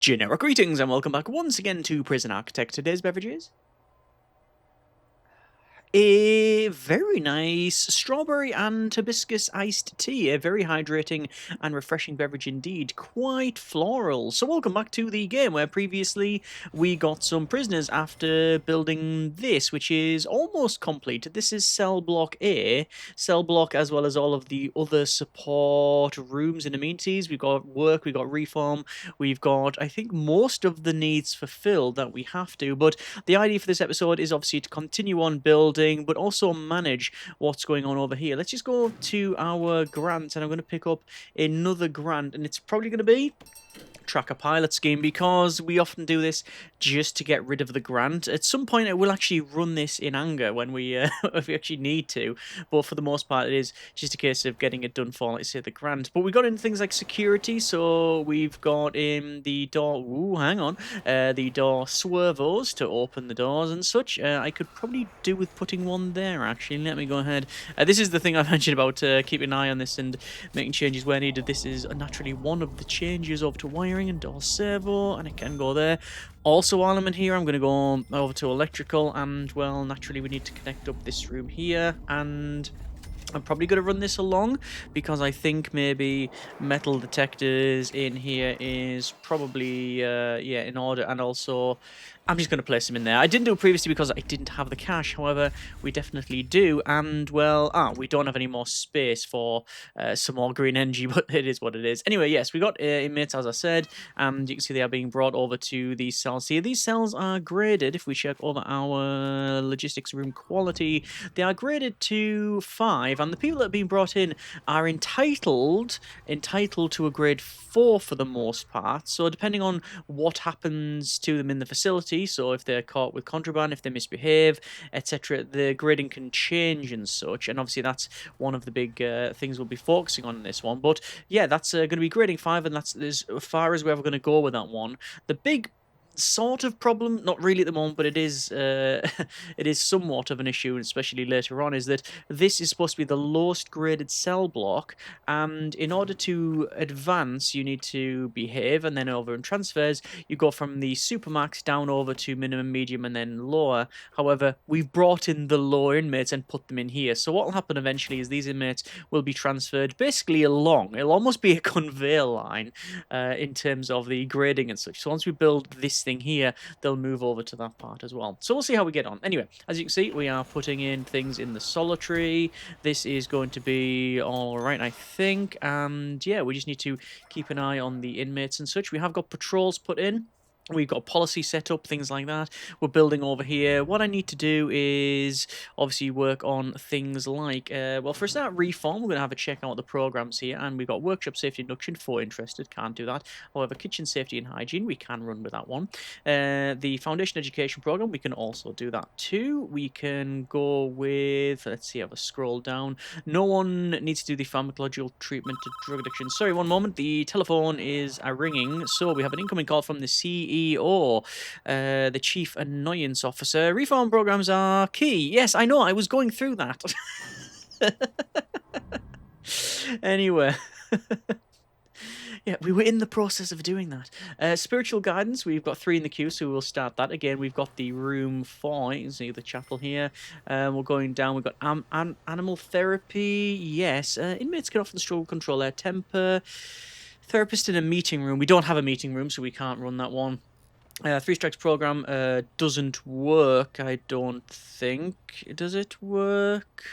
Generic greetings and welcome back once again to Prison Architect. Today's beverages. A very nice strawberry and hibiscus iced tea. A very hydrating and refreshing beverage indeed. Quite floral. So welcome back to the game where previously we got some prisoners after building this, which is almost complete. This is cell block A. Cell block as well as all of the other support rooms and amenities. We've got work, we've got reform, we've got, I think, most of the needs fulfilled that we have to. But the idea for this episode is obviously to continue on building, but also manage what's going on over here. Let's just go to our grant, and I'm going to pick up another grant, and it's probably going to be tracker pilot scheme, because we often do this just to get rid of the grant. At some point I will actually run this in anger when we if we actually need to, but for the most part it is just a case of getting it done for, let's say, the grant. But we got into things like security, so we've got in the door, the door swervos to open the doors and such. I could probably do with putting one there, actually. Let me go ahead. This is the thing I mentioned about keeping an eye on this and making changes where needed. This is naturally one of the changes over to wiring and door servo, and it can go there. Also, while I'm in here, I'm going to go over to electrical, and, well, naturally we need to connect up this room here, and I'm probably going to run this along because I think maybe metal detectors in here is probably, yeah, in order, and also I'm just going to place them in there. I didn't do it previously because I didn't have the cash. However, we definitely do. And, well, we don't have any more space for some more green energy, but it is what it is. Anyway, yes, we got inmates, as I said, and you can see they are being brought over to these cells here. These cells are graded. If we check over our logistics room quality, they are graded to 5, and the people that are being brought in are entitled to a grade 4 for the most part. So depending on what happens to them in the facility, so if they're caught with contraband, if they misbehave, etc., the grading can change and such. And obviously that's one of the big things we'll be focusing on in this one. But yeah, that's going to be grading 5, and that's as far as we're ever going to go with that one. The big sort of problem, not really at the moment, but it is it is somewhat of an issue, especially later on, is that this is supposed to be the lowest graded cell block, and in order to advance you need to behave, and then over in transfers you go from the supermax down over to minimum, medium, and then lower. However, we've brought in the lower inmates and put them in here, so what will happen eventually is these inmates will be transferred basically along. It'll almost be a conveyor line in terms of the grading and such. So once we build this thing here, they'll move over to that part as well. So we'll see how we get on. Anyway, as you can see, we are putting in things in the solitary. This is going to be all right, I think. And yeah, we just need to keep an eye on the inmates and such. We have got patrols put in. We've got policy set up, things like that. We're building over here. What I need to do is obviously work on things like, well, for a start, reform. We're going to have a check out the programs here. And we've got workshop safety induction for interested. Can't do that. However, kitchen safety and hygiene, we can run with that one. The foundation education program, we can also do that too. We can go with, let's see, have a scroll down. No one needs to do the pharmacological treatment to drug addiction. Sorry, one moment. The telephone is ringing. So we have an incoming call from the CEO. The Chief Annoyance Officer. Reform programs are key. Yes, I know, I was going through that. Anyway. Yeah, we were in the process of doing that. Spiritual guidance, we've got 3 in the queue, so we'll start that. Again, we've got the room 4, you can see the chapel here. We're going down, we've got animal therapy, yes. Inmates can often struggle to control their temper. Therapist in a meeting room. We don't have a meeting room, so we can't run that one. 3 strikes program doesn't work, I don't think. Does it work?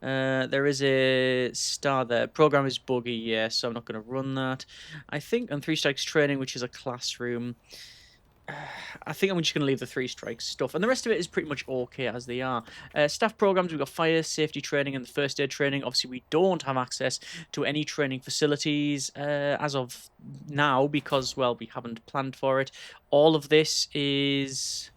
There is a star there. Program is buggy, yeah, so I'm not going to run that. I think on 3 strikes training, which is a classroom, I think I'm just going to leave the 3 strikes stuff. And the rest of it is pretty much okay as they are. Staff programs, we've got fire safety training and the first aid training. Obviously, we don't have access to any training facilities as of now because, well, we haven't planned for it. All of this is...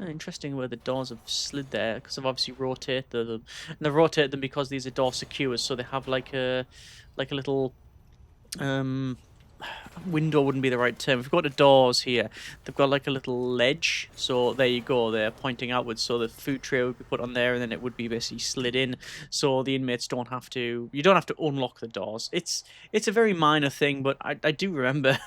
interesting where the doors have slid there, because I've obviously rotated them. And they've rotated them because these are door secures, so they have like a little... window wouldn't be the right term. If we've got the doors here, they've got like a little ledge, so there you go, they're pointing outwards, so the food tray would be put on there and then it would be basically slid in, so the inmates don't have to, you don't have to unlock the doors. It's a very minor thing, but I do remember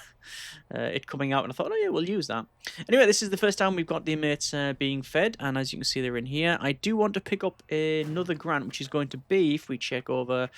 it coming out, and I thought, oh yeah, we'll use that. Anyway, this is the first time we've got the inmates being fed, and as you can see, they're in here. I do want to pick up another grant, which is going to be, if we check over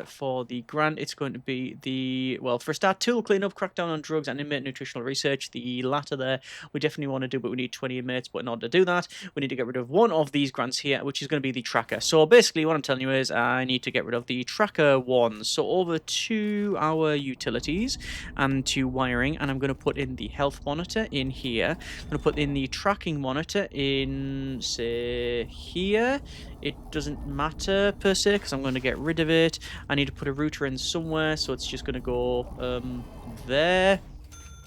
for the grant, it's going to be the, well, for a start, tool cleanup, crackdown on drugs, and inmate nutritional research. The latter there, we definitely want to do, but we need 20 inmates. But in order to do that, we need to get rid of one of these grants here, which is going to be the tracker. So basically, what I'm telling you is I need to get rid of the tracker ones. So over to our utilities and to wiring, and I'm going to put in the health monitor in here. I'm going to put in the tracking monitor in, say, here. It doesn't matter per se because I'm going to get rid of it. I need to put a router in somewhere, so it's just going to go there.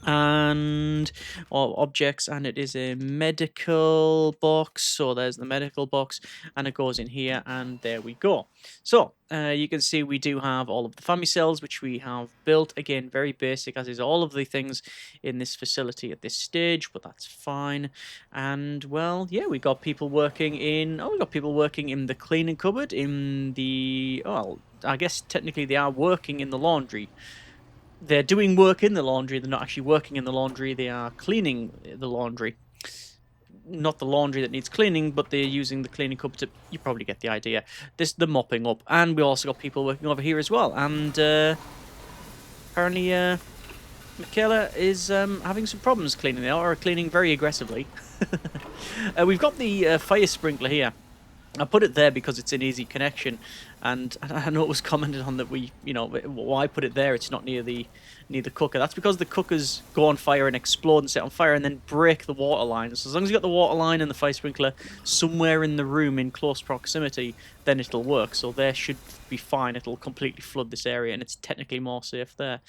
And objects, and it is a medical box, so there's the medical box, and it goes in here, and there we go. So you can see we do have all of the family cells, which we have built. Again, very basic, as is all of the things in this facility at this stage, but that's fine. And well, yeah, we got people working in, we got people working in the cleaning cupboard, in the, well, I guess technically they are working in the laundry. They're doing work in the laundry. They're not actually working in the laundry. They are cleaning the laundry. Not the laundry that needs cleaning, but they're using the cleaning cup to... You probably get the idea. The mopping up. And we also got people working over here as well. And apparently Michaela is having some problems cleaning there, or cleaning very aggressively. We've got the fire sprinkler here. I put it there because it's an easy connection, and I know it was commented on that we, why put it there? It's not near the cooker. That's because the cookers go on fire and explode and set on fire and then break the water line. So as long as you got the water line and the fire sprinkler somewhere in the room in close proximity, then it'll work. So there should be fine. It'll completely flood this area, and it's technically more safe there.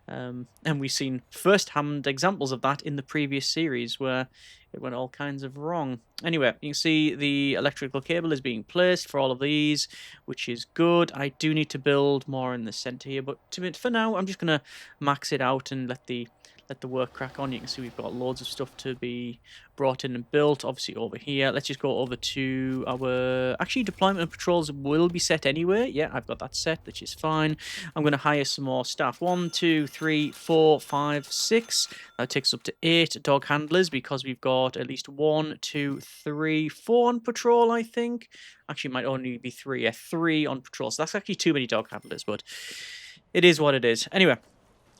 And we've seen first-hand examples of that in the previous series where it went all kinds of wrong. Anyway, you can see the electrical cable is being placed for all of these, which is good. I do need to build more in the center here, but for now, I'm just going to max it out and let the work crack on. You can see we've got loads of stuff to be brought in and built. Obviously over here, let's just go over to our... Actually, deployment and patrols will be set anyway. Yeah, I've got that set, which is fine. I'm going to hire some more staff. 1, 2, 3, 4, 5, 6. That takes up to 8 dog handlers because we've got at least 1, 2, 3, 4 on patrol, I think. Actually, it might only be 3. Yeah, 3 on patrol. So that's actually too many dog handlers, but it is what it is. Anyway,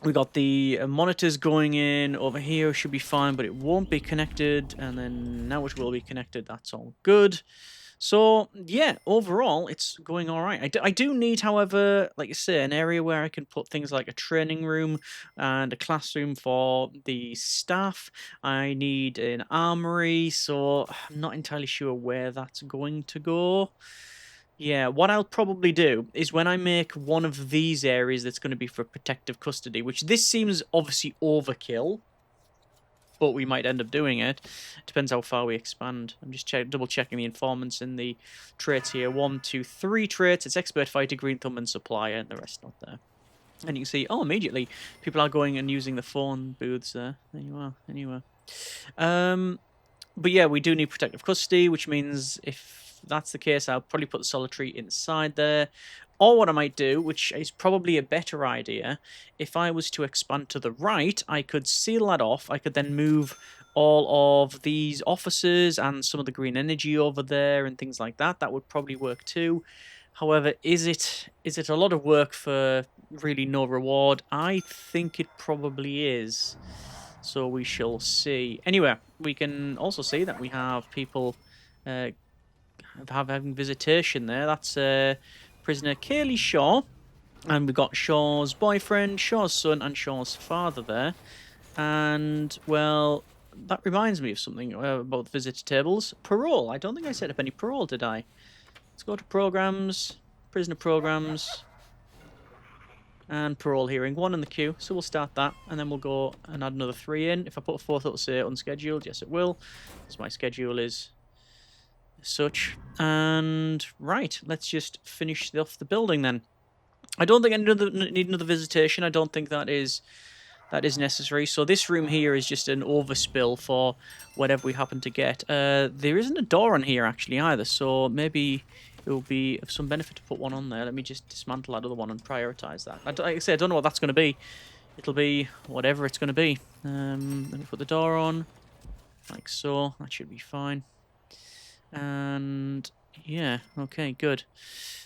we got the monitors going in over here, should be fine, but it won't be connected, and then now it will be connected. That's all good. So, yeah, overall, it's going all right. I do need, however, like I say, an area where I can put things like a training room and a classroom for the staff. I need an armory, so I'm not entirely sure where that's going to go. Yeah, what I'll probably do is when I make one of these areas that's going to be for protective custody, which this seems obviously overkill, but we might end up doing it. Depends how far we expand. I'm just double checking the informants in the traits here. 1, 2, 3 traits. It's expert fighter, green thumb, and supplier, and the rest not there. And you can see, immediately people are going and using the phone booths there. There you are. Anyway. But yeah, we do need protective custody, which means if that's the case, I'll probably put the solitary inside there. Or what I might do, which is probably a better idea, if I was to expand to the right, I could seal that off. I could then move all of these officers and some of the green energy over there and things like that. That would probably work too. However, is it a lot of work for really no reward? I think it probably is. So we shall see. Anyway, we can also see that we have people having visitation there. That's prisoner Kaylee Shaw. And we've got Shaw's boyfriend, Shaw's son, and Shaw's father there. And, well, that reminds me of something about the visitor tables. Parole. I don't think I set up any parole, did I? Let's go to programs, prisoner programs, and parole hearing. 1 in the queue, so we'll start that, and then we'll go and add another 3 in. If I put a 4th, it'll say unscheduled. Yes, it will, because my schedule is such. And, right, let's just finish off the building then. I don't think I need another visitation. I don't think that is necessary. So this room here is just an overspill for whatever we happen to get. There isn't a door on here actually either, so maybe it will be of some benefit to put one on there. Let me just dismantle that other one and prioritize that. Like I say, I don't know what that's going to be. it'll be whatever it's going to be. Let me put the door on, like so. That should be fine. And yeah, okay, good.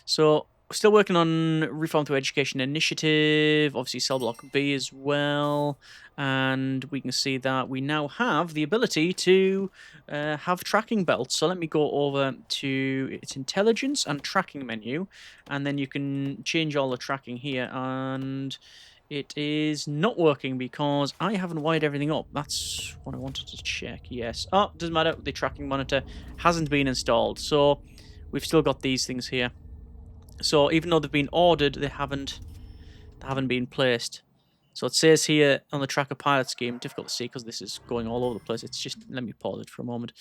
So we're still working on Reform Through Education Initiative, obviously Cell Block B as well, and we can see that we now have the ability to have tracking belts. So let me go over to its intelligence and tracking menu, and then you can change all the tracking here, and it is not working because I haven't wired everything up. That's what I wanted to check. Yes. Oh, doesn't matter. The tracking monitor hasn't been installed. So we've still got these things here. So even though they've been ordered, they haven't been placed. So it says here on the tracker pilot scheme, difficult to see because this is going all over the place. It's just, let me pause it for a moment.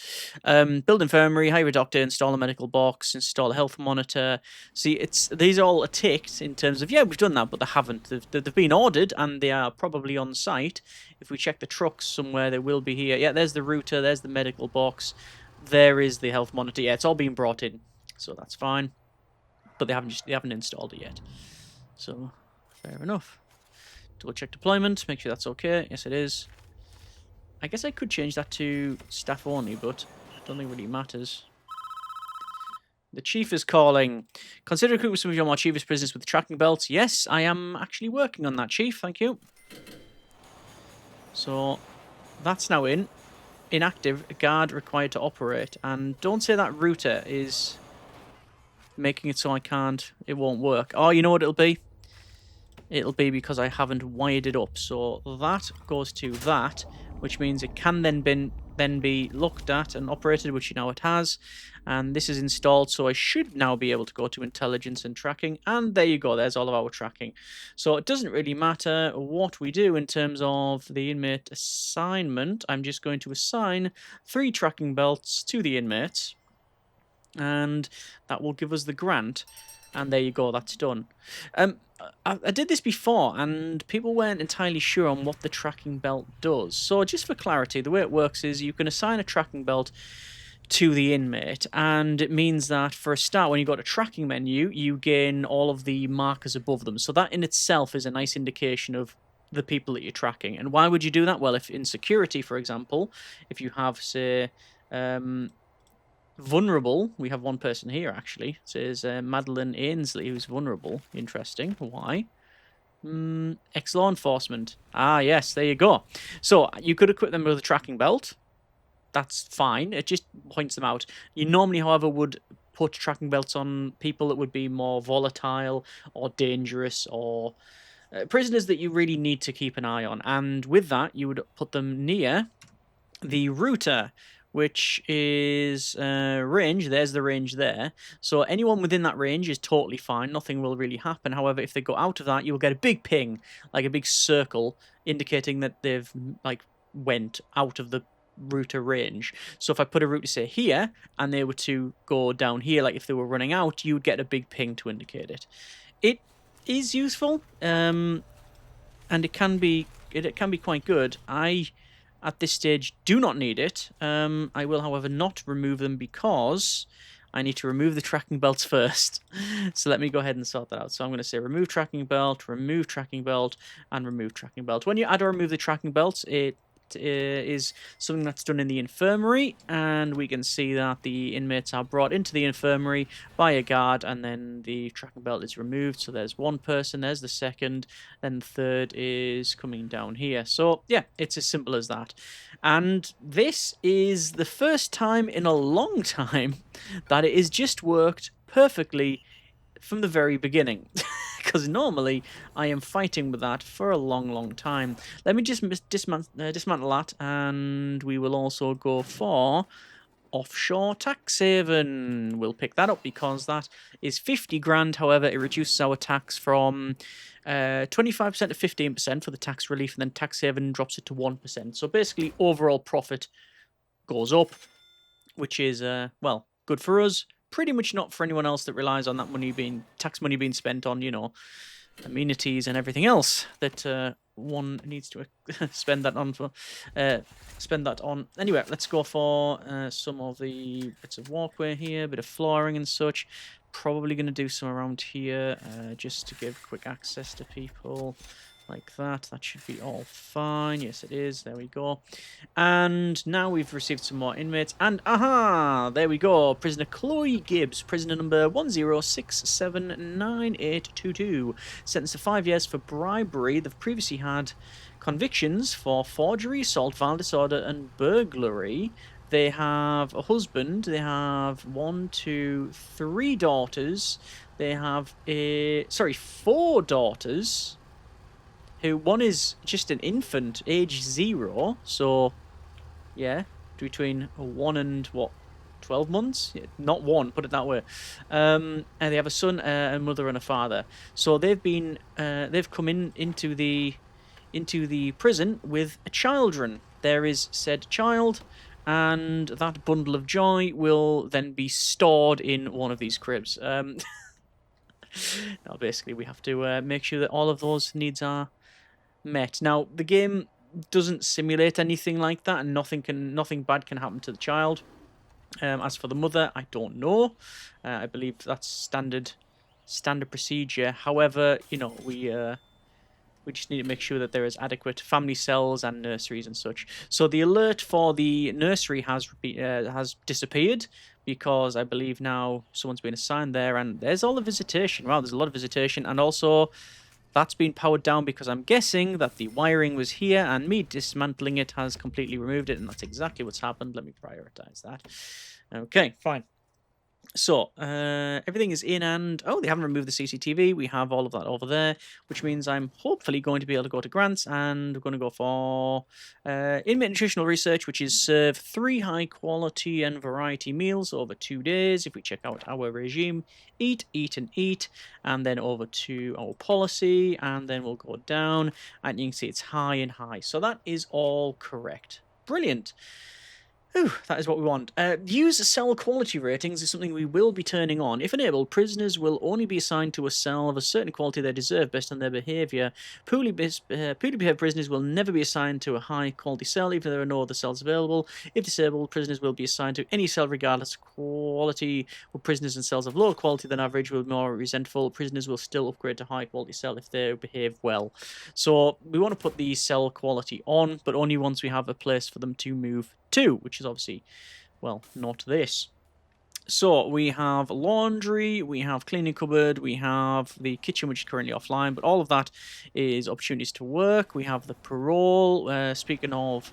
Build infirmary, hire a doctor, install a medical box, install a health monitor. See, these all are ticked in terms of, yeah, we've done that, but they haven't. They've been ordered and they are probably on site. If we check the trucks somewhere, they will be here. Yeah, there's the router, there's the medical box, there is the health monitor. Yeah, it's all been brought in, so that's fine. But they haven't installed it yet. So, fair enough. Double check deployment, make sure that's okay. Yes, it is. I guess I could change that to staff only, but I don't think it really matters. The chief is calling. Consider recruiting some of your more chiefest prisoners with tracking belts. Yes, I am actually working on that, chief. Thank you. So, that's now in. Inactive, a guard required to operate. And don't say that router is making it so it won't work. Oh, you know what it'll be? It'll be because I haven't wired it up. So that goes to that, which means it can then be looked at and operated, which you know it has. And this is installed, so I should now be able to go to intelligence and tracking. And there you go, there's all of our tracking. So it doesn't really matter what we do in terms of the inmate assignment. I'm just going to assign 3 tracking belts to the inmates. And that will give us the grant. And there you go, that's done. I did this before, and people weren't entirely sure on what the tracking belt does. So just for clarity, the way it works is you can assign a tracking belt to the inmate, and it means that for a start, when you go to tracking menu, you gain all of the markers above them. So that in itself is a nice indication of the people that you're tracking. And why would you do that? Well, if in security, for example, if you have, say, vulnerable. We have one person here, actually. It says Madeline Ainsley, who's vulnerable. Interesting. Why? Ex-law enforcement. Ah, yes, there you go. So you could equip them with a tracking belt. That's fine. It just points them out. You normally, however, would put tracking belts on people that would be more volatile or dangerous or prisoners that you really need to keep an eye on. And with that, you would put them near the router, which is range. There's the range there. So anyone within that range is totally fine. Nothing will really happen. However, if they go out of that, you'll get a big ping, like a big circle, indicating that they've went out of the router range. So if I put a router, say, here, and they were to go down here, like if they were running out, you would get a big ping to indicate it. It is useful, and it can be quite good. At this stage, do not need it. I will, however, not remove them because I need to remove the tracking belts first. So let me go ahead and sort that out. So I'm going to say remove tracking belt, and remove tracking belt. When you add or remove the tracking belts, it is something that's done in the infirmary, and we can see that the inmates are brought into the infirmary by a guard, and then the tracking belt is removed. So there's one person, there's the second, then the third is coming down here. So yeah, it's as simple as that. And this is the first time in a long time that it has just worked perfectly from the very beginning. Because normally I am fighting with that for a long time. Let me just dismantle that, and we will also go for offshore tax haven. We'll pick that up because that is 50 grand. However, it reduces our tax from 25% to 15% for the tax relief, and then tax haven drops it to 1%. So basically, overall profit goes up, which is, well, good for us. Pretty much not for anyone else that relies on that tax money being spent on, amenities and everything else that one needs to spend that on. Anyway, let's go for some of the bits of walkway here, a bit of flooring and such. Probably going to do some around here just to give quick access to people. Like that. That should be all fine. Yes, it is. There we go. And now we've received some more inmates. And aha! There we go. Prisoner Chloe Gibbs, prisoner number 10679822. Sentenced to 5 years for bribery. They've previously had convictions for forgery, assault, violent disorder, and burglary. They have a husband. They have 3 daughters. They have 4 daughters. One is just an infant, age 0, so yeah, between 1 and 12 months? Yeah, not 1, put it that way. And they have a son, a mother, and a father. So they've come into the prison with children. There is said child, and that bundle of joy will then be stored in one of these cribs. Now, basically, we have to make sure that all of those needs are met. Now, the game doesn't simulate anything like that, and nothing bad can happen to the child. As for the mother, I don't know. I believe that's standard procedure. However, you know, we just need to make sure that there is adequate family cells and nurseries and such. So the alert for the nursery has disappeared, because I believe now someone's been assigned there, and there's all the visitation. Wow, there's a lot of visitation, and also that's been powered down because I'm guessing that the wiring was here, and me dismantling it has completely removed it, and that's exactly what's happened. Let me prioritize that. Okay, fine. So, everything is in, and oh, they haven't removed the CCTV. We have all of that over there, which means I'm hopefully going to be able to go to grants, and we're going to go for inmate nutritional research, which is serve 3 high quality and variety meals over 2 days. If we check out our regime, eat, eat, and eat, and then over to our policy, and then we'll go down, and you can see it's high and high. So that is all correct. Brilliant. Ooh, that is what we want. Use cell quality ratings is something we will be turning on. If enabled, prisoners will only be assigned to a cell of a certain quality they deserve based on their behaviour. Poorly behaved prisoners will never be assigned to a high quality cell, even if there are no other cells available. If disabled, prisoners will be assigned to any cell regardless of quality. With prisoners in cells of lower quality than average will be more resentful. Prisoners will still upgrade to high quality cell if they behave well. So we want to put the cell quality on, but only once we have a place for them to move to, which is obviously, well, not this. So we have laundry, we have cleaning cupboard, we have the kitchen, which is currently offline, but all of that is opportunities to work. We have the parole. Speaking of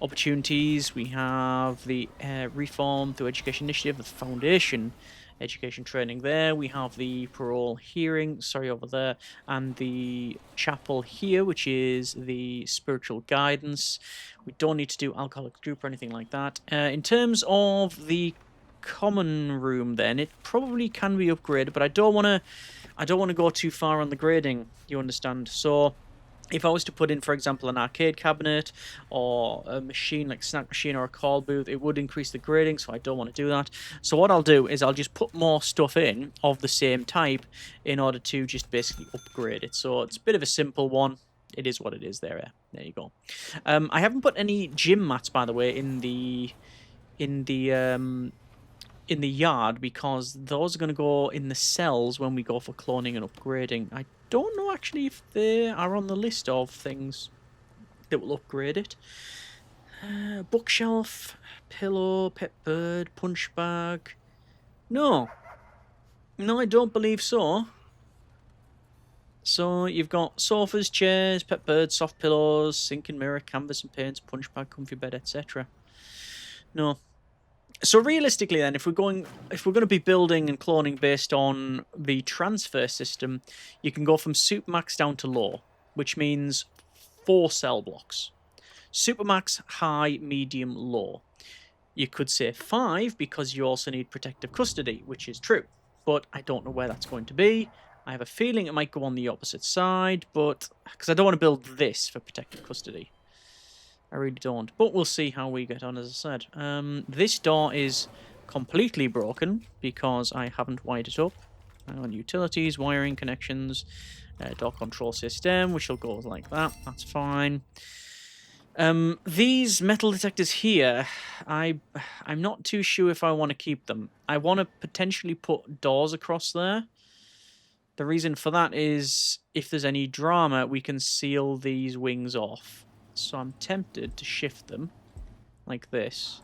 opportunities, we have the reform through education initiative, the foundation education training there. We have the parole hearing, over there, and the chapel here, which is the spiritual guidance. We don't need to do alcoholic group or anything like that. In terms of the common room, then it probably can be upgraded, but I don't want to go too far on the grading, you understand. So if I was to put in, for example, an arcade cabinet or a machine like snack machine or a call booth, it would increase the grading, so I don't want to do that. So what I'll do is I'll just put more stuff in of the same type in order to just basically upgrade it. So it's a bit of a simple one. It is what it is there. There you go. I haven't put any gym mats, by the way, in the yard, because those are going to go in the cells when we go for cloning and upgrading. I don't know actually if they are on the list of things that will upgrade it. Bookshelf, pillow, pet bird, punch bag. No, I don't believe so. So you've got sofas, chairs, pet birds, soft pillows, sink and mirror, canvas and paints, punch bag, comfy bed, etc. No. So realistically then, if we're going to be building and cloning based on the transfer system, you can go from Supermax down to low, which means 4 cell blocks. Supermax, high, medium, low. You could say 5 because you also need protective custody, which is true, but I don't know where that's going to be. I have a feeling it might go on the opposite side, but because I don't want to build this for protective custody. I really don't. But we'll see how we get on, as I said. This door is completely broken because I haven't wired it up. On utilities, wiring, connections, door control system, which will go like that. That's fine. These metal detectors here, I'm not too sure if I want to keep them. I want to potentially put doors across there. The reason for that is if there's any drama, we can seal these wings off. So I'm tempted to shift them like this.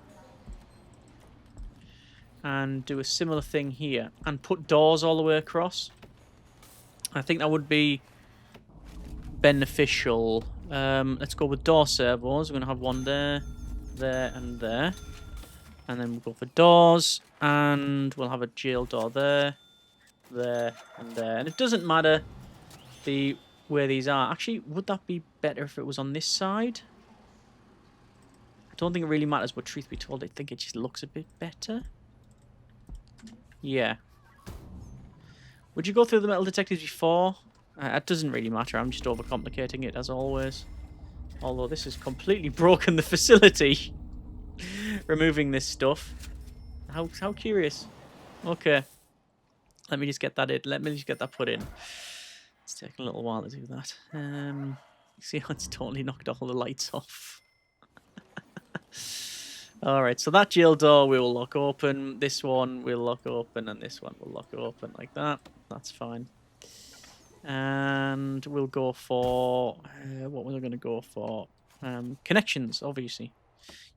And do a similar thing here. And put doors all the way across. I think that would be beneficial. Let's go with door servos. We're going to have one there, there, and there. And then we'll go for doors. And we'll have a jail door there, there, and there. And it doesn't matter where these are. Actually, would that be better if it was on this side? I don't think it really matters, but truth be told, I think it just looks a bit better. Yeah. Would you go through the metal detectors before? It doesn't really matter. I'm just overcomplicating it, as always. Although this has completely broken the facility. Removing this stuff. How curious. Okay. Let me just get that in. Let me just get that put in. It's taking a little while to do that. See how it's totally knocked all the lights off. Alright, so that jail door we will lock open. This one we'll lock open, and this one will lock open like that. That's fine. And we'll go for... what was I going to go for? Connections, obviously.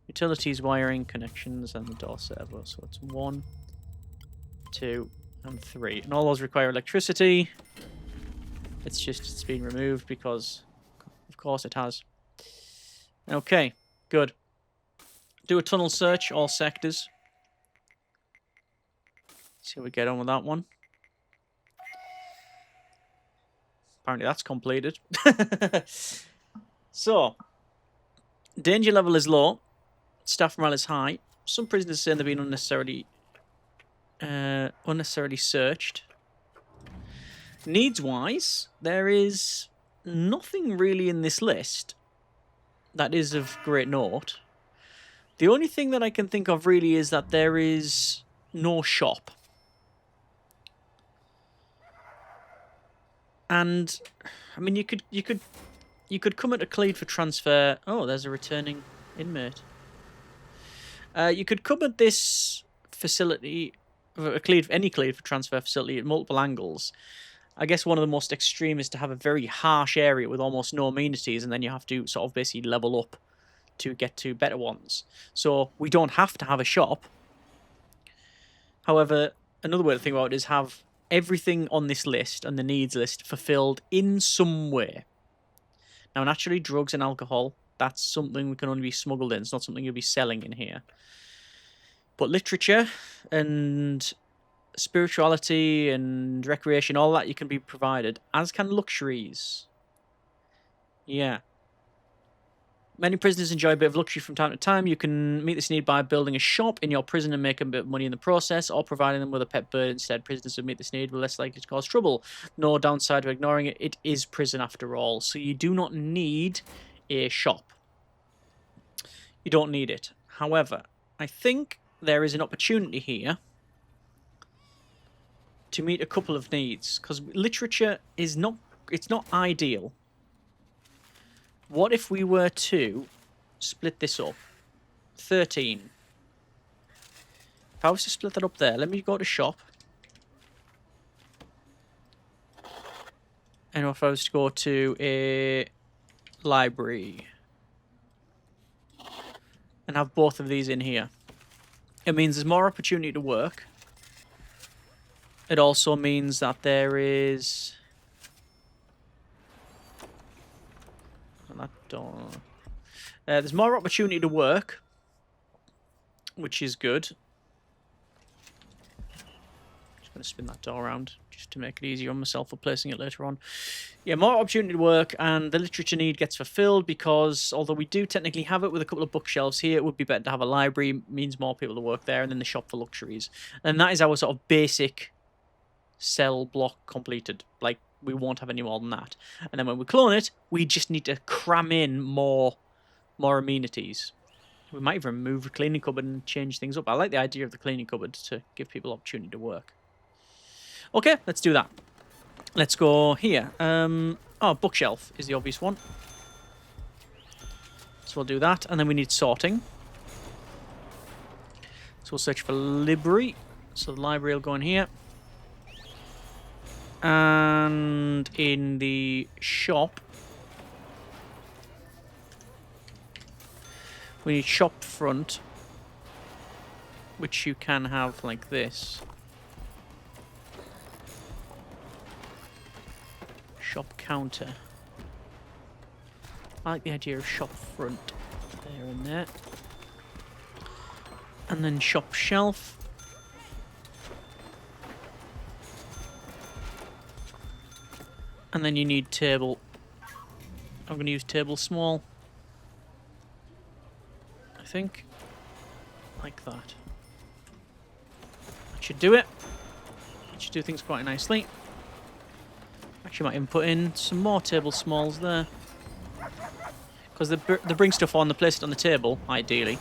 Utilities, wiring, connections, and the door servo. So it's 1, 2, and 3. And all those require electricity. It's been removed because, of course, it has. Okay, good. Do a tunnel search, all sectors. See how we get on with that one. Apparently that's completed. So, danger level is low. Staff morale is high. Some prisoners say they've been unnecessarily searched. Needs-wise, there is nothing really in this list that is of great note. The only thing that I can think of really is that there is no shop. And I mean, you could come at a Cleed for transfer. Oh, there's a returning inmate. You could come at this facility, any Cleed for transfer facility, at multiple angles. I guess one of the most extreme is to have a very harsh area with almost no amenities, and then you have to sort of basically level up to get to better ones. So we don't have to have a shop. However, another way to think about it is have everything on this list and the needs list fulfilled in some way. Now, naturally, drugs and alcohol, that's something we can only be smuggled in. It's not something you'll be selling in here. But literature and spirituality and recreation, all that you can be provided, as can luxuries. Yeah. Many prisoners enjoy a bit of luxury from time to time. You can meet this need by building a shop in your prison and make a bit of money in the process, or providing them with a pet bird instead. Prisoners who meet this need will less likely to cause trouble. No downside to ignoring it. It is prison after all, so you do not need a shop. You don't need it. However, I think there is an opportunity here to meet a couple of needs, because literature is not ideal. What if we were to split this up? 13. If I was to split that up there, let me go to shop. And if I was to go to a library and have both of these in here, it means there's more opportunity to work. It also means that there is... there's more opportunity to work, which is good. Just going to spin that door around just to make it easier on myself for placing it later on. Yeah, more opportunity to work, and the literature need gets fulfilled because although we do technically have it with a couple of bookshelves here, it would be better to have a library. Means more people to work there, and then the shop for luxuries. And that is our sort of basic cell block completed. Like, we won't have any more than that. And then when we clone it, we just need to cram in more amenities. We might even remove the cleaning cupboard and change things up. I like the idea of the cleaning cupboard to give people opportunity to work. Okay, let's do that. Let's go here. Oh, bookshelf is the obvious one. So we'll do that. And then we need sorting. So we'll search for library. So the library will go in here. And in the shop, we need shop front, which you can have like this. Shop counter. I like the idea of shop front. There and there. And then shop shelf. And then you need table. I'm going to use table small. I think. Like that. That should do it. That should do things quite nicely. Actually, might even put in some more table smalls there. Because they bring stuff on, they place it on the table, ideally.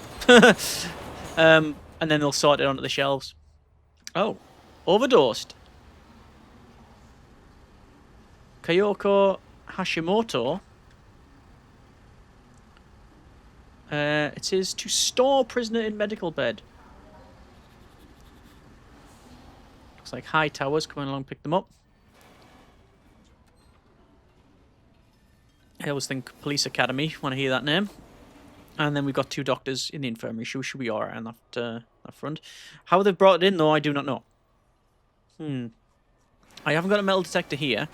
And then they'll sort it onto the shelves. Oh, overdosed. Kyoko Hashimoto. It says to store prisoner in medical bed. Looks like high towers coming along, pick them up. I always think police academy when I hear that name. And then we've got 2 doctors in the infirmary. Should be alright on that front. How they've brought it in, though, I do not know. I haven't got a metal detector here.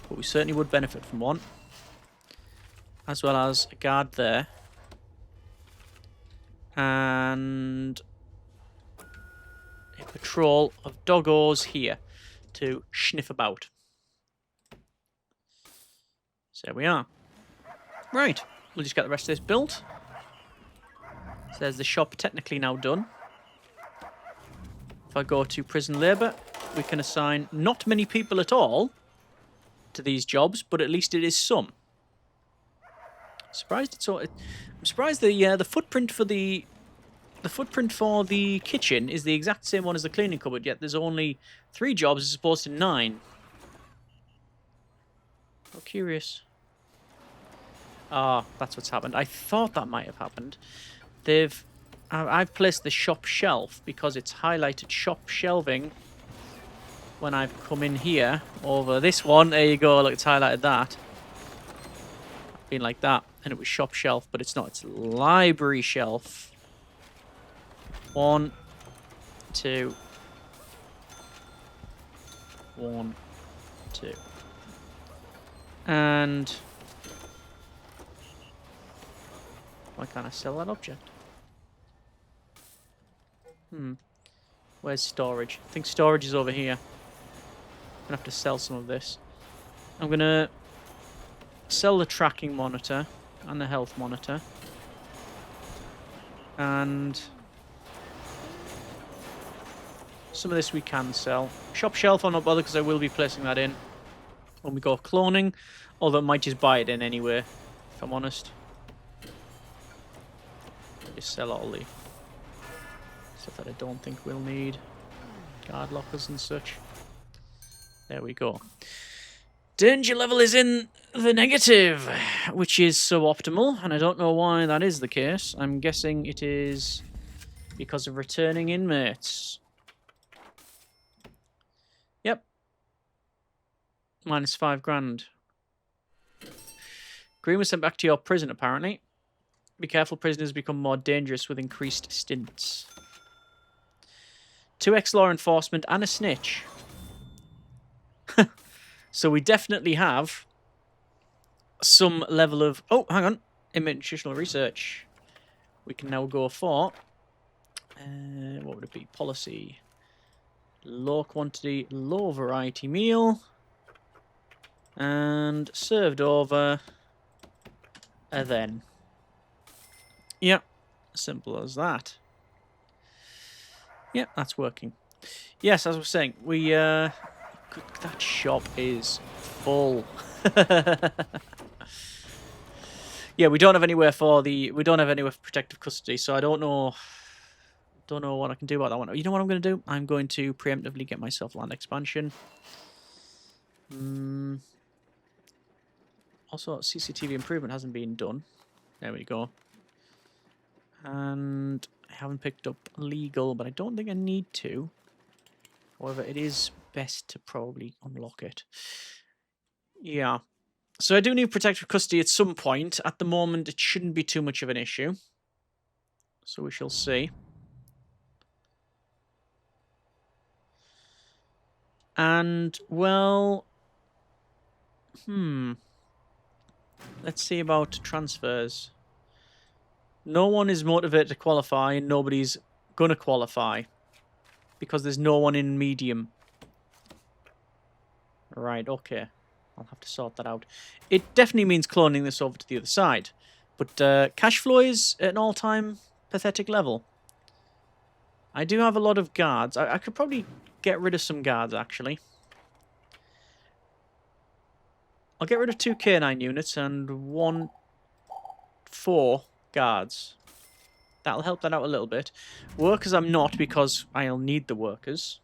But we certainly would benefit from one. As well as a guard there. And a patrol of doggos here to sniff about. So there we are. Right, we'll just get the rest of this built. So there's the shop technically now done. If I go to prison labour, we can assign not many people at all to these jobs, but at least it is some. Surprised it's all. I'm surprised the footprint for the kitchen is the exact same one as the cleaning cupboard. Yet there's only 3 jobs as opposed to 9. Oh, curious. Ah, that's what's happened. I thought that might have happened. I've placed the shop shelf because it's highlighted shop shelving when I've come in here over this one. There you go. Look, it's highlighted that. Been like that, and it was shop shelf, but it's not. It's library shelf. 1, 2, 1, 2, and. Why can't I sell that object? Where's storage? I think storage is over here. I'm gonna have to sell some of this. I'm gonna sell the tracking monitor and the health monitor. And some of this we can sell. Shop shelf, I'll not bother because I will be placing that in when we go cloning. Although I might just buy it in anyway, if I'm honest. Just sell all the stuff that I don't think we'll need. Guard lockers and such. There we go. Danger level is in the negative, which is suboptimal, and I don't know why that is the case. I'm guessing it is because of returning inmates. Yep. Minus 5 grand. Green was sent back to your prison, apparently. Be careful, prisoners become more dangerous with increased stints. 2x law enforcement and a snitch. So we definitely have some level of... Oh, hang on. Inmate nutritional research. We can now go for... what would it be? Policy. Low quantity, low variety meal. And served over... then. Yep. Simple as that. Yep, that's working. Yes, as I was saying, we... that shop is full. Yeah, we don't have anywhere for the... We don't have anywhere for protective custody, so I don't know... Don't know what I can do about that one. You know what I'm going to do? I'm going to preemptively get myself land expansion. Also, CCTV improvement hasn't been done. There we go. And I haven't picked up legal, but I don't think I need to. However, it is best to probably unlock it. Yeah. So I do need protective custody at some point. At the moment, it shouldn't be too much of an issue. So we shall see. And, well... Let's see about transfers. No one is motivated to qualify, and nobody's gonna qualify. Because there's no one in medium. Right, okay. I'll have to sort that out. It definitely means cloning this over to the other side. But cash flow is at an all-time pathetic level. I do have a lot of guards. I could probably get rid of some guards, actually. I'll get rid of 2 K9 units and 4 guards. That'll help that out a little bit. Workers I'm not, because I'll need the workers.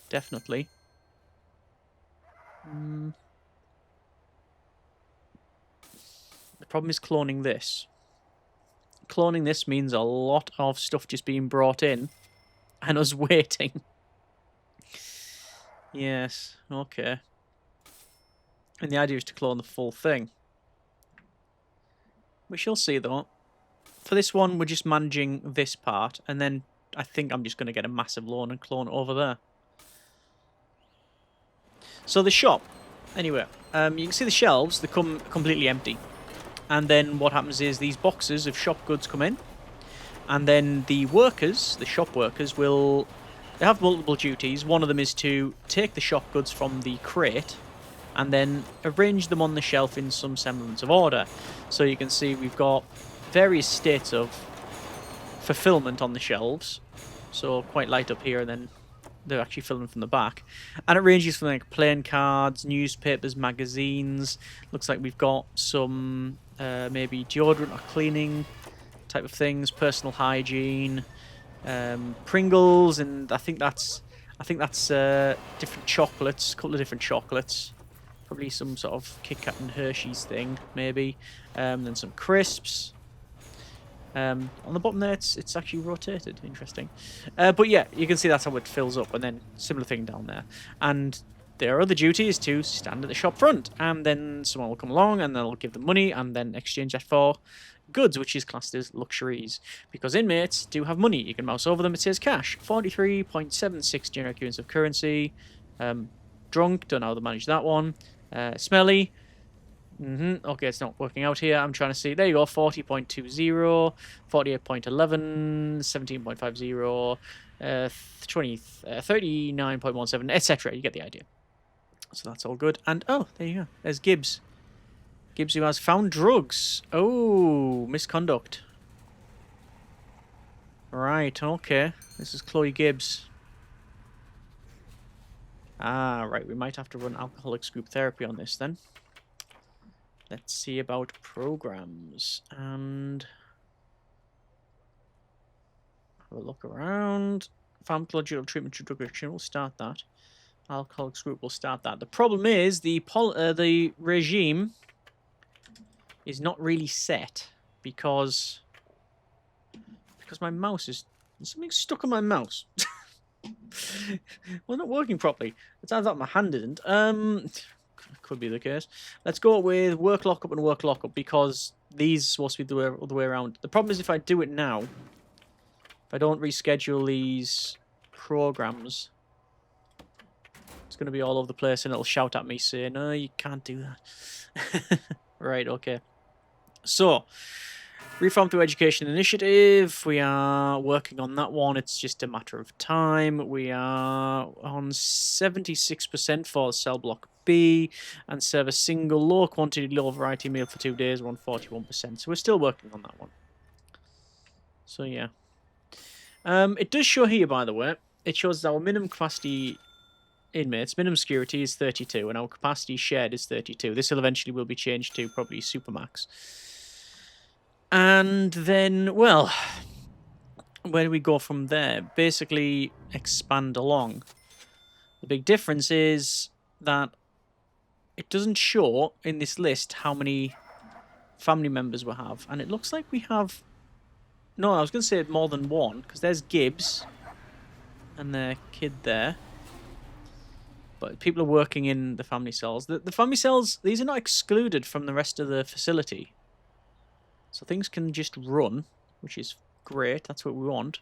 Definitely. The problem is cloning this. Cloning this means a lot of stuff just being brought in and us waiting. Yes, okay. And the idea is to clone the full thing. We shall see, though. For this one, we're just managing this part, and then I think I'm just going to get a massive loan and clone it over there. So the shop, anyway, you can see the shelves, they come completely empty. And then what happens is these boxes of shop goods come in, and then the workers, the shop workers, they have multiple duties. One of them is to take the shop goods from the crate and then arrange them on the shelf in some semblance of order. So you can see we've got various states of fulfillment on the shelves. So quite light up here, and then they're actually filling from the back. And it ranges from like playing cards, newspapers, magazines. Looks like we've got some maybe deodorant or cleaning type of things, personal hygiene, Pringles, and I think that's different chocolates, a couple of different chocolates. Probably some sort of Kit Kat and Hershey's thing, maybe. Then some crisps. On the bottom there, it's actually rotated. Interesting. But yeah, you can see that's how it fills up, and then similar thing down there. And their other duty is to stand at the shop front, and then someone will come along, and they'll give them money, and then exchange that for goods, which is classed as luxuries. Because inmates do have money. You can mouse over them, it says cash. 43.76 generic units of currency. Drunk, don't know how to manage that one. Smelly. Okay, it's not working out here. I'm trying to see. There you go. 40.20, 48.11, 17.50, 39.17, etc. You get the idea. So that's all good. And, oh, there you go. There's Gibbs. Gibbs, who has found drugs. Oh, misconduct. Right, okay. This is Chloe Gibbs. Ah, right. We might have to run alcoholics group therapy on this then. Let's see about programs. And have a look around. Pharmacological treatment to drug addiction. We'll start that. Alcoholics group will start that. The problem is the regime is not really set because my mouse is... Something's stuck on my mouse. Well, not working properly. It's either that my hand isn't. Could be the case. Let's go with work lockup and work lockup, because these are supposed to be the other way around. The problem is if I do it now, if I don't reschedule these programs, it's going to be all over the place, and it'll shout at me saying, no, you can't do that. Right, okay. So, Reform Through Education Initiative, we are working on that one. It's just a matter of time. We are on 76% for cell block B, and serve a single low quantity, low variety meal for 2 days. We're on 41%. So we're still working on that one. So yeah. It does show here, by the way, it shows our minimum capacity inmates, minimum security is 32, and our capacity shared is 32. This will eventually will be changed to probably Supermax. And then, well, where do we go from there? Basically, expand along. The big difference is that it doesn't show in this list how many family members we have. And it looks like we have... No, I was going to say more than one, because there's Gibbs. and their kid there. But people are working in the family cells. The family cells, these are not excluded from the rest of the facility. So things can just run, which is great. That's what we want.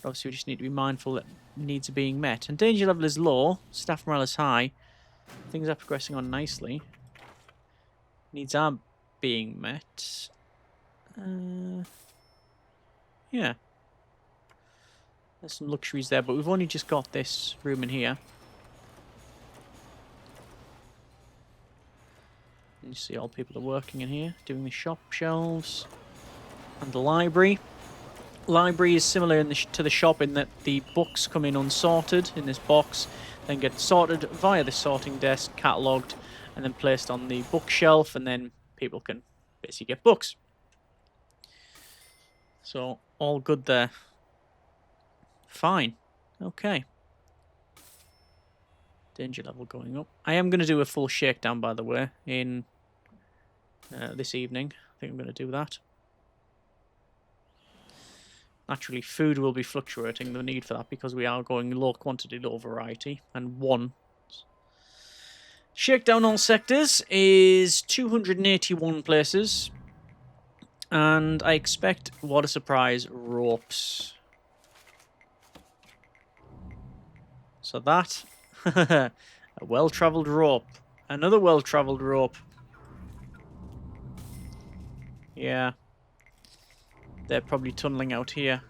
But obviously, we just need to be mindful that needs are being met. And danger level is low. Staff morale is high. Things are progressing on nicely. Needs are being met. Yeah. There's some luxuries there, but we've only just got this room in here. And you see all people are working in here, doing the shop shelves. And the library. Library is similar to the shop in that the books come in unsorted in this box, then get sorted via the sorting desk, catalogued, and then placed on the bookshelf, and then people can basically get books. So, all good there. Fine. Okay. Danger level going up. I am going to do a full shakedown, by the way, in this evening. I think I'm going to do that. Naturally, food will be fluctuating, the need for that, because we are going low quantity, low variety. And one. Shakedown all sectors is 281 places. And I expect, what a surprise, ropes. So that, a well-travelled rope. Another well-travelled rope. Yeah. They're probably tunneling out here.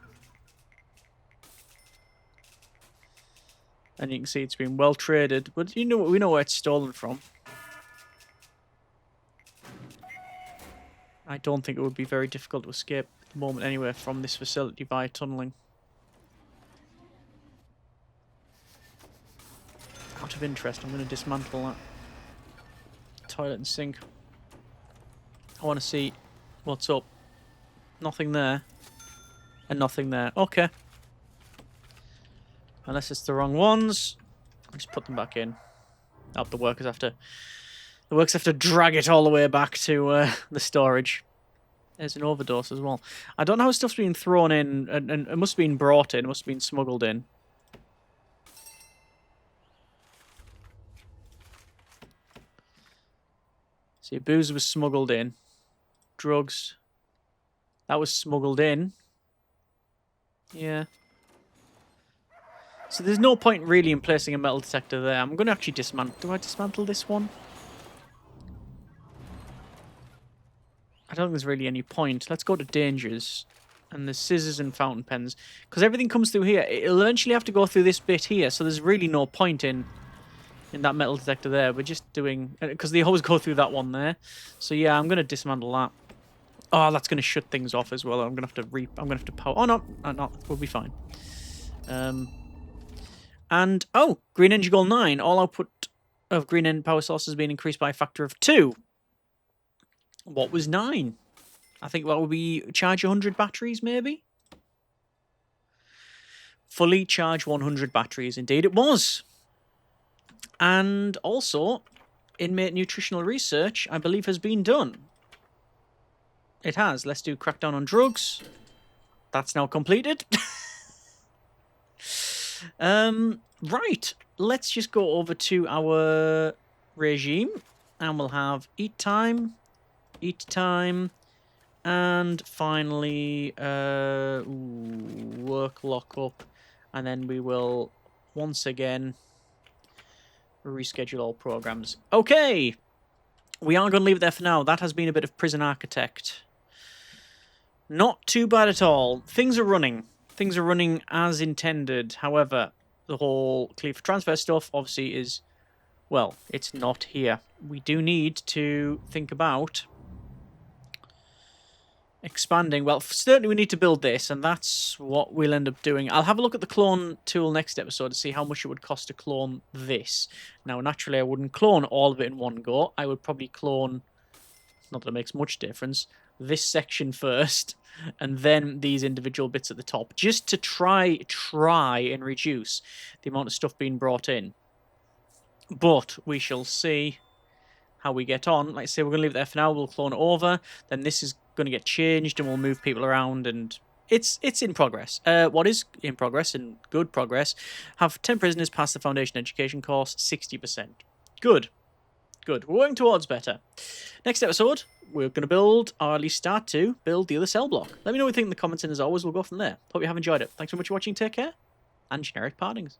And you can see it's been well traded, but you know, we know where it's stolen from. I don't think it would be very difficult to escape at the moment anyway from this facility by tunneling. Out of interest, I'm going to dismantle that toilet and sink. I want to see what's up. Nothing there. And nothing there. Okay. Unless it's the wrong ones. I'll just put them back in. Oh, the workers have to drag it all the way back to the storage. There's an overdose as well. I don't know how stuff's been thrown in, and it must have been brought in, must have been smuggled in. See, booze was smuggled in. Drugs. That was smuggled in. Yeah. So there's no point really in placing a metal detector there. I'm going to actually dismantle. Do I dismantle this one? I don't think there's really any point. Let's go to dangers. And there's scissors and fountain pens. Because everything comes through here. It'll eventually have to go through this bit here. So there's really no point in that metal detector there. We're just doing... Because they always go through that one there. So yeah, I'm going to dismantle that. Oh, that's going to shut things off as well. I'm going to have to I'm going to have to power... Oh, no. No, we'll be fine. And, oh, green energy goal 9. All output of green end power source has been increased by a factor of 2. What was 9? I think that would be charge 100 batteries, maybe? Fully charge 100 batteries. Indeed, it was. And also, inmate nutritional research, I believe, has been done. It has. Let's do crackdown on drugs. That's now completed. Right. Let's just go over to our regime. And we'll have eat time, and finally, work lockup. And then we will, once again, reschedule all programs. Okay. We are going to leave it there for now. That has been a bit of Prison Architect. Not too bad at all. Things are running. Things are running as intended. However, the whole clear for transfer stuff obviously is, well, it's not here. We do need to think about expanding. Well, certainly we need to build this, and that's what we'll end up doing. I'll have a look at the clone tool next episode to see how much it would cost to clone this. Now, naturally, I wouldn't clone all of it in one go. I would probably clone, not that it makes much difference, this section first, and then these individual bits at the top, just to try and reduce the amount of stuff being brought in. But we shall see how we get on. Like I say, we're going to leave it there for now. We'll clone it over. Then this is going to get changed, and we'll move people around and It's in progress. What is in progress and good progress? Have 10 prisoners pass the foundation education course, 60%. Good. Good. We're working towards better. Next episode, we're going to build, or at least start to, build the other cell block. Let me know what you think in the comments, and as always, we'll go from there. Hope you have enjoyed it. Thanks so much for watching, take care, and generic partings.